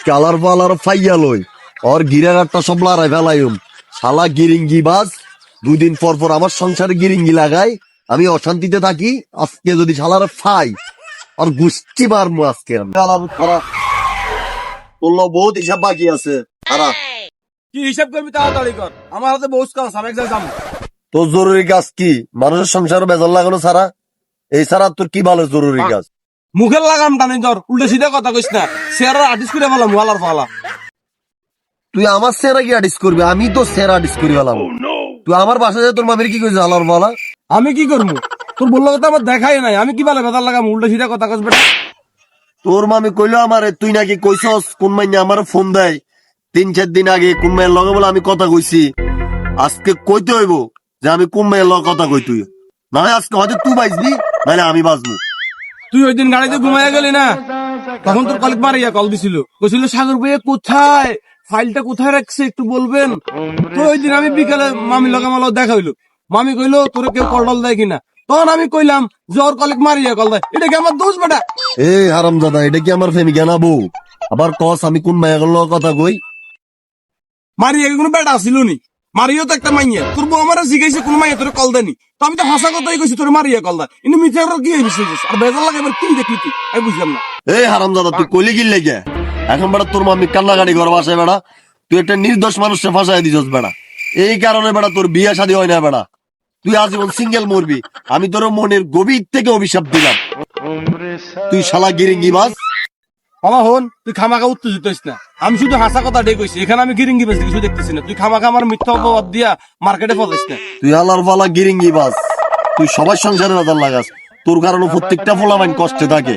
Colour পালার ফাইয়া লই ওর গিরার একটা সব লড়াই ফেলাইম শালা গিরিঙ্গি বাস 2 দিন পর পর আমার সংসারে গিরিঙ্গি লাগাই আমি অশান্তিতে থাকি আজকে যদি শালার ফাই আর গুষ্টি মারমু আজকে আমি তোর বহুত হিসাব বাকি আছে আরা কি হিসাব করবি তাড়াতাড়ি কর, আমার হাতে বহুত কাজ আছে, আমি এক জায়গায় যাবো। তোর জরুরি কাজ কি? মানুষের সংসারে বেজাল লাগানো ছাড়া এই ছাড়া তোর কি ভালো জরুরি কাজ? মুখের লাগাম টানি ধর, উল্টে সিধা কথা কইস না, শেয়ারের আর্টিস্ট করে ফেলাম ওয়ালার ফালা। তুই আমার সেরা কি আর্টিস্ট করবি? আমি তো সেরা আর্টিস্ট করি ফেলাম। তুই আমার বাসায় যায় তোর মামির কি কইছিস আলার বলা? আমি কি করবো? তোর বললো কথা আমার দেখাই নাই, আমি কি বলে বেদার লাগাম, উল্টে সিধা কথা কইস বেটা। তোর মামি কইলো আমারে তুই নাকি কইছস কোন মাইনে আমার ফোন দেয় 3-4 দিন আগে কোন মাইয়ের লগে বলে আমি কথা কইছি। আজকে কইতে হইব যে আমি কোন মাইয়ের লগে কথা কই তুই না হয় আজকে হয়তো তুই বাঁচবি নাহলে আমি বাঁচবো। তুই ওই দিন গাড়িতে ঘুমাইয়া গেলি না, তখন তোর কলিগ মারিয়া কল দিছিল, কইছিল সাগর ভাইয়া কোথায়, ফাইলটা কোথায় রাখছে একটু বলবেন। তো ওই দিন আমি বিকালে মামি লগে আমার লগে দেখা হইলো, মামি কইলো তোরে কেউ কল টল দেয় কিনা, তখন আমি কইলাম যে ওর কলিগ মারিয়া কল দেয়, এটা কি আমার দোষ বেটা? এই হারামজাদা এটা কি আমার প্রেমিকা না বউ? আবার কস আমি কোন মাইয়ের লগে কথা কই? মারিয়া কি কোনো বেটা ছিল নি? মারিও তো একটা মাইয়া, তোর বউ আমার জিজ্ঞাসা কোন মাইয়া তোর কল দেনি, তো আমি তো হাসা কথাই কইছি তোর মারিয়া কল দেয়, কিন্তু মিথ্যা কি বিশ্বাস আর বেজার লাগে এবার কি দেখলি তুই, আমি বুঝলাম না। এই হারামজাদা তুই কইলি কি লেগে এখন বেটা তোর মামি কান্নাকাটি ঘর বাসায় বেড়া তুই একটা নির্দোষ মানুষকে ফাঁসাই দিছস বেড়া। এই কারণে বেড়া তোর বিয়ে শাদী হয় না বেড়া, তুই আজীবন সিঙ্গেল মরবি। আমি তোর মনের গভীর থেকে অভিশাপ দিলাম, তুই শালা গিরিঙ্গি বাস। আমার হন তুই খামাখা উত্তেজিত হইস না, আমি শুধু হাসা কথা ডে কইছি, এখানে আমি গিরিঙ্গি বেশি কিছু দেখতেছি না, তুই খামাখা আমার মিথ্যা অপবাদ দিয়া মার্কেটে ফলাইস না। তুই আলার ফালা গিরিঙ্গি বাস, তুই সবার সংসারে নজর লাগাস, তোর কারণে প্রত্যেকটা ফোলামাইন কষ্টে থাকে।